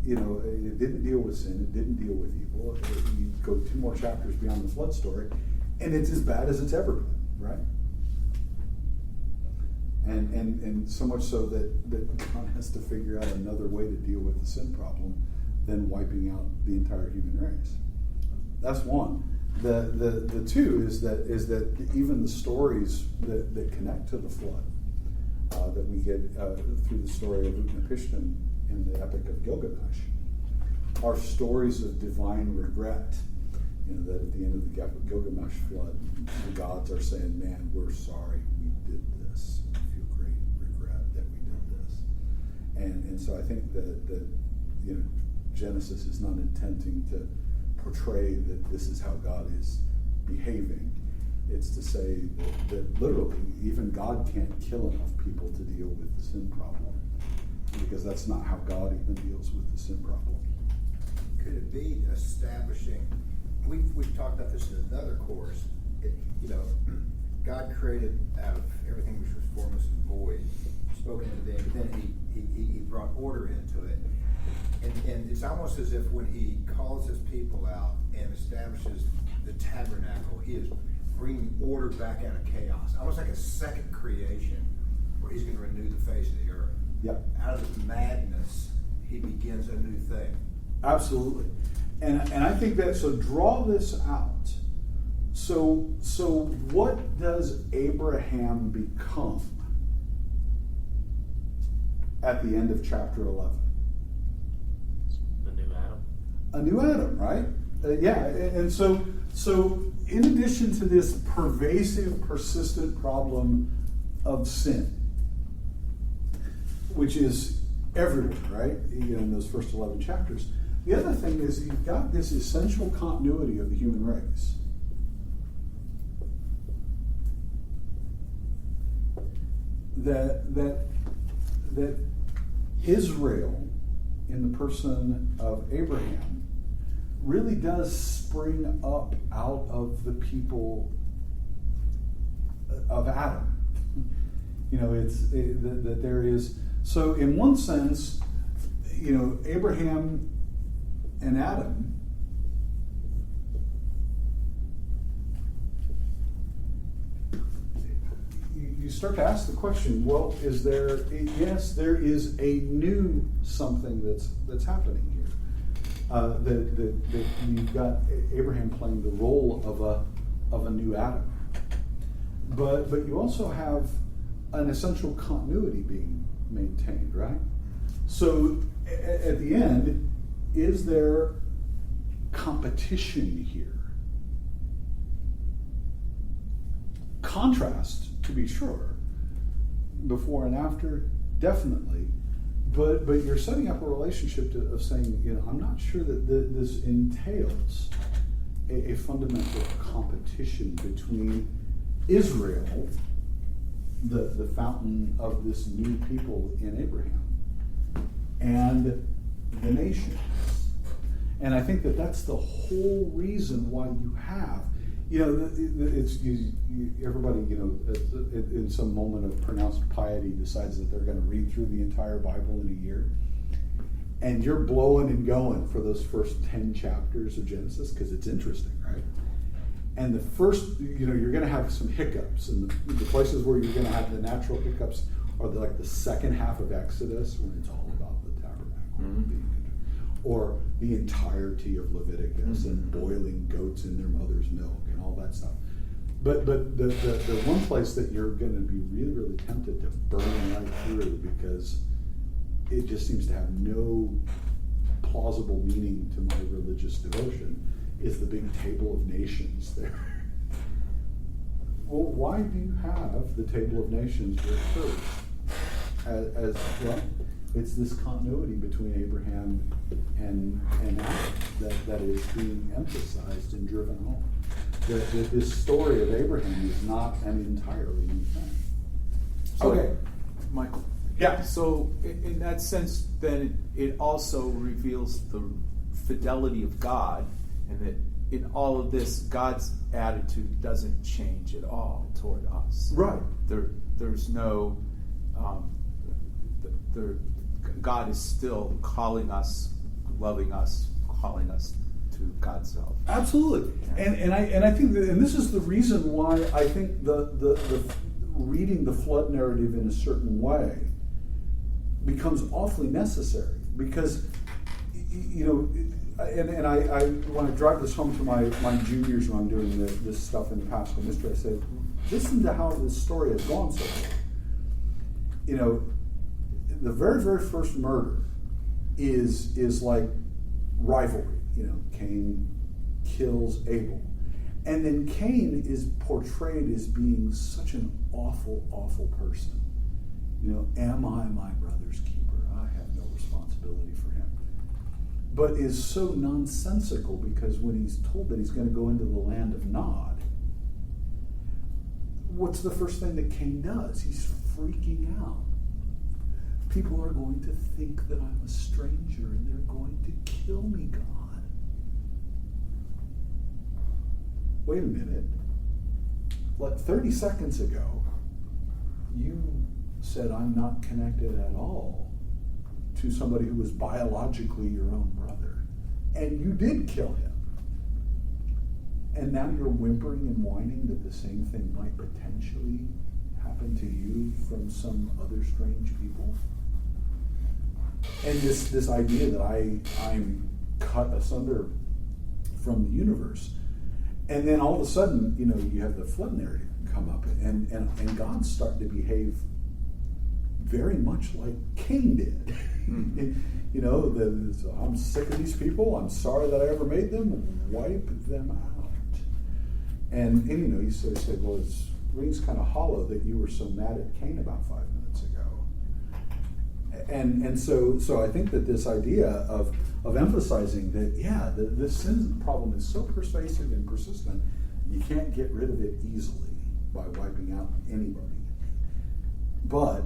it didn't deal with sin. It didn't deal with evil. You go 2 more chapters beyond the flood story, and it's as bad as it's ever been, right? And so much so that God has to figure out another way to deal with the sin problem than wiping out the entire human race. That's one. The two is that even the stories that connect to the flood that we get through the story of Utnapishtim in the Epic of Gilgamesh are stories of divine regret. That at the end of the Gilgamesh flood, the gods are saying, "Man, we're sorry we did this. We feel great regret that we did this." And so I think that Genesis is not intending to portray that this is how God is behaving. It's to say that literally even God can't kill enough people to deal with the sin problem, because that's not how God even deals with the sin problem. Could it be establishing? We've talked about this in another course. God created out of everything which was formless and void, spoken into being, but then he brought order into it. And it's almost as if when he calls his people out and establishes the tabernacle, he is bringing order back out of chaos. Almost like a second creation where he's going to renew the face of the earth. Yep. Out of this madness, he begins a new thing. Absolutely. And I think that, so draw this out. So what does Abraham become at the end of chapter 11? A new Adam, right? And so in addition to this pervasive, persistent problem of sin, which is everywhere, right? In those first 11 chapters, the other thing is you've got this essential continuity of the human race. That Israel, in the person of Abraham, really does spring up out of the people of Adam. That there is, so in one sense, Abraham and Adam you start to ask the question, well, yes, there is a new something that's happening here. That you've got Abraham playing the role of a new Adam, but you also have an essential continuity being maintained, right? So at the end, is there competition here? Contrast, to be sure, before and after, definitely. But you're setting up a relationship of saying, I'm not sure that this entails a fundamental competition between Israel, the fountain of this new people in Abraham, and the nations. And I think that's the whole reason why you have, everybody, in some moment of pronounced piety decides that they're going to read through the entire Bible in a year. And you're blowing and going for those first 10 chapters of Genesis because it's interesting, right? And the first, you're going to have some hiccups. And the places where you're going to have the natural hiccups are like the second half of Exodus, when it's all about the tabernacle, or the entirety of Leviticus and boiling goats in their mother's milk and all that stuff. But the one place that you're going to be really, really tempted to burn right through, because it just seems to have no plausible meaning to my religious devotion, is the big table of nations there. Well, why do you have the table of nations referred as well? It's this continuity between Abraham and Adam that is being emphasized and driven home. This story of Abraham is not an entirely new thing. Okay, Michael. Yeah. So in that sense, then it also reveals the fidelity of God, and that in all of this, God's attitude doesn't change at all toward us. Right. There's no. God is still calling us loving us, calling us to God's love. Absolutely, and I think that, and this is the reason why I think the reading the flood narrative in a certain way becomes awfully necessary, because and I want to drive this home to my juniors when I'm doing this stuff in pastoral ministry. I say, listen to how this story has gone so far. The very, very first murder is like rivalry. Cain kills Abel. And then Cain is portrayed as being such an awful, awful person. Am I my brother's keeper? I have no responsibility for him. But is so nonsensical, because when he's told that he's going to go into the land of Nod, what's the first thing that Cain does? He's freaking out. People are going to think that I'm a stranger and they're going to kill me, God. Wait a minute. 30 seconds ago, you said I'm not connected at all to somebody who was biologically your own brother. And you did kill him. And now you're whimpering and whining that the same thing might potentially happen to you from some other strange people. And this idea that I'm cut asunder from the universe. And then all of a sudden, you have the flood narrative come up, and God's starting to behave very much like Cain did. I'm sick of these people. I'm sorry that I ever made them. Wipe them out. And you sort of say, well, it rings kind of hollow that you were so mad at Cain about 5 minutes ago. And so I think that this idea of emphasizing that, the sin problem is so persuasive and persistent, you can't get rid of it easily by wiping out anybody. But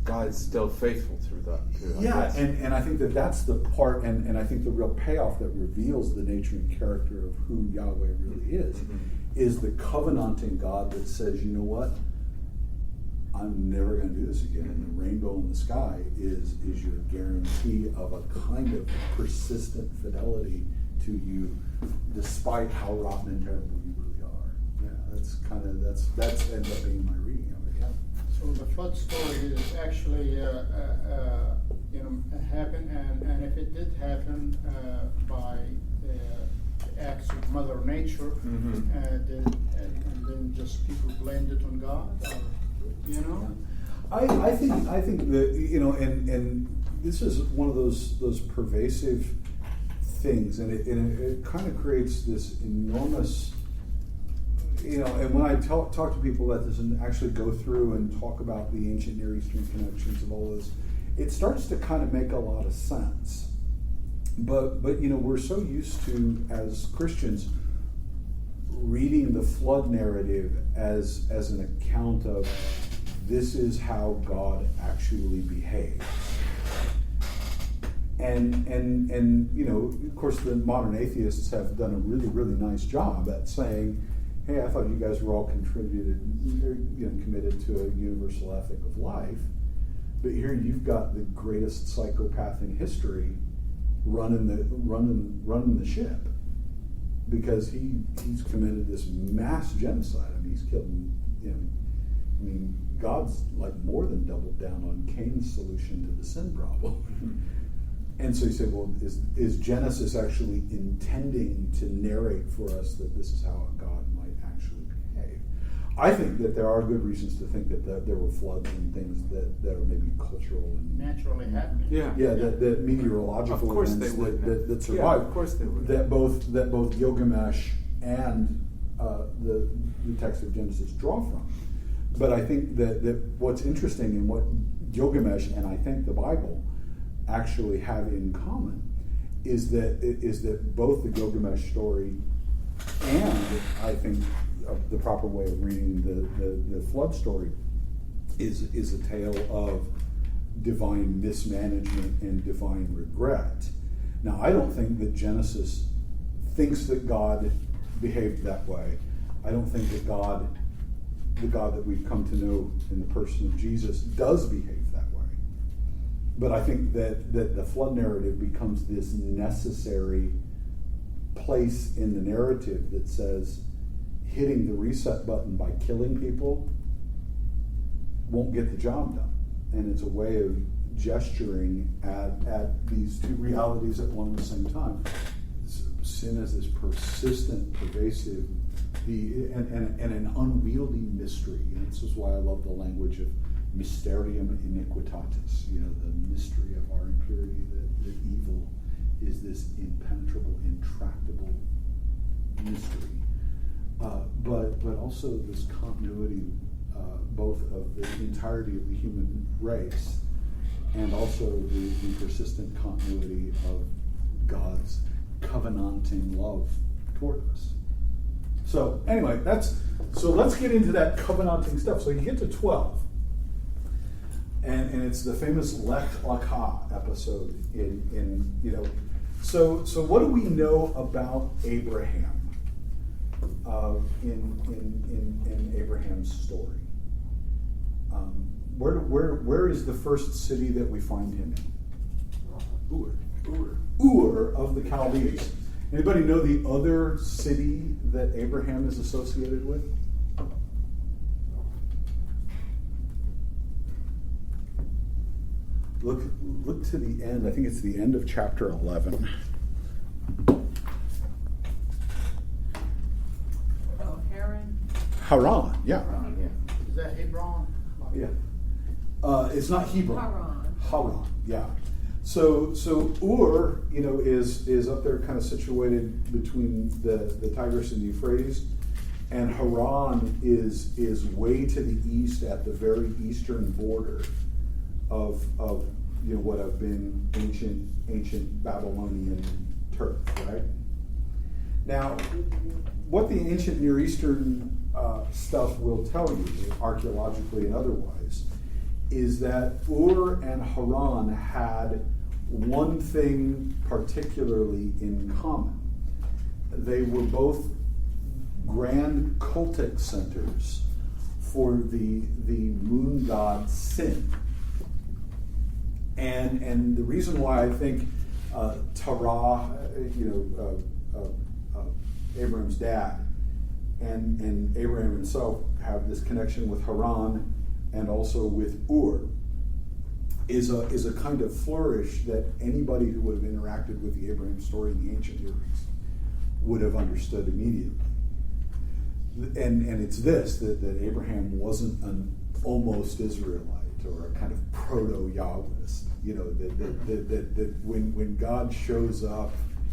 God's still faithful through that. Yeah, and I think that's the part, and I think the real payoff that reveals the nature and character of who Yahweh really is the covenanting God that says, you know what, I'm never going to do this again. And the rainbow in the sky is your guarantee of a kind of persistent fidelity to you, despite how rotten and terrible you really are. Yeah, that's ended up being my reading of it. Yeah. So the flood story is actually happened, and if it did happen by acts of Mother Nature, and then just people blamed it on God, or, I think that and this is one of those pervasive things, and it kind of creates this enormous, and when I talk to people about this and actually go through and talk about the ancient Near Eastern connections of all this, it starts to kind of make a lot of sense. But we're so used to, as Christians, reading the flood narrative as an account of this is how God actually behaves. And of course the modern atheists have done a really, really nice job at saying, hey, I thought you guys were all committed to a universal ethic of life, but here you've got the greatest psychopath in history running the ship, because he's committed this mass genocide. I mean, he's killed, God's like more than doubled down on Cain's solution to the sin problem. And so he said, well, is Genesis actually intending to narrate for us that this is how God might actually behave? I think that there are good reasons to think that there were floods and things that are maybe cultural and naturally happening. That meteorological events that survived. Yeah, of course they would. That both Gilgamesh and the text of Genesis draw from. But I think that what's interesting and what Gilgamesh and I think the Bible actually have in common is that both the Gilgamesh story and I think the proper way of reading the flood story is a tale of divine mismanagement and divine regret. Now, I don't think that Genesis thinks that God behaved that way. I don't think that the God that we've come to know in the person of Jesus does behave that way. But I think that the flood narrative becomes this necessary place in the narrative that says hitting the reset button by killing people won't get the job done. And it's a way of gesturing at these two realities at one and the same time. Sin is this persistent, pervasive, and an unwieldy mystery. And this is why I love the language of mysterium iniquitatis, the mystery of our impurity, that evil is this impenetrable, intractable mystery. But also this continuity, both of the entirety of the human race and also the persistent continuity of God's covenanting love toward us. So anyway, so let's get into that covenanting stuff. So you get to 12. And it's the famous Lech Lecha episode So what do we know about Abraham in Abraham's story? Where is the first city that we find him in? Ur of the Chaldees. Anybody know the other city that Abraham is associated with? Look to the end. I think it's the end of chapter 11. Oh, Haran? Haran, yeah. Is that Hebron? Yeah. It's not Hebron. Haran, yeah. So Ur, is up there, kind of situated between the Tigris and the Euphrates, and Haran is way to the east at the very eastern border of what have been ancient Babylonian turf, right? Now, what the ancient Near Eastern stuff will tell you, archaeologically and otherwise, is that Ur and Haran had one thing particularly in common. They were both grand cultic centers for the moon god Sin. And the reason why I think Terah, Abraham's dad, and Abraham himself have this connection with Haran and also with Ur is a kind of flourish that anybody who would have interacted with the Abraham story in the ancient Near East would have understood immediately. And it's this, that Abraham wasn't an almost Israelite or a kind of proto-Yahwist, that when God shows up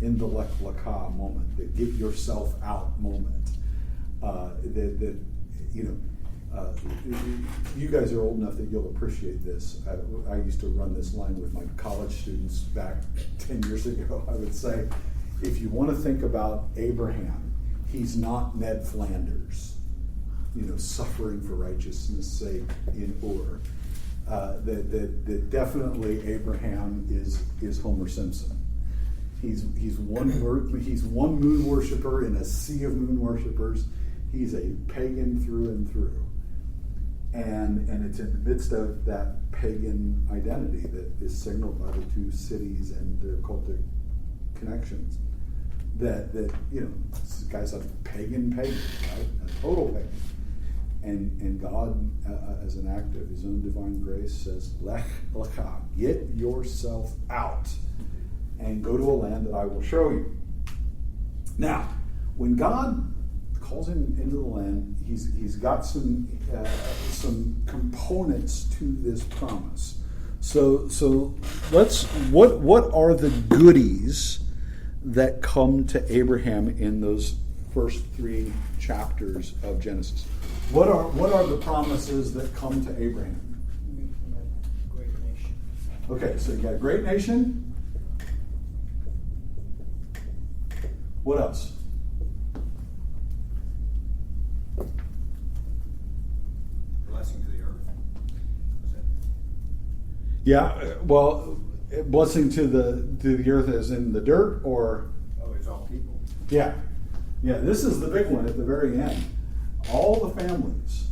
in the Lech Lecha moment, the get yourself out moment, you guys are old enough that you'll appreciate this. I used to run this line with my college students back 10 years ago. I would say, if you want to think about Abraham, he's not Ned Flanders, suffering for righteousness' sake in Ur. That definitely Abraham is Homer Simpson. He's one moon worshiper in a sea of moon worshipers. He's a pagan through and through, and it's in the midst of that pagan identity that is signaled by the two cities and their cultic connections. That this guy's a pagan, right? A total pagan. And God, as an act of his own divine grace, says, Lech Lecha, get yourself out and go to a land that I will show you. Now, when God calls him into the land, he's got some components to this promise. So what are the goodies that come to Abraham in those first 3 chapters of Genesis? What are the promises that come to Abraham? Great nation. Okay, so you got a great nation. What else? Blessing to the earth. Is that? Yeah, well, blessing to the earth as in the dirt, or Oh, it's all people. yeah, this is the big one at the very end. All the families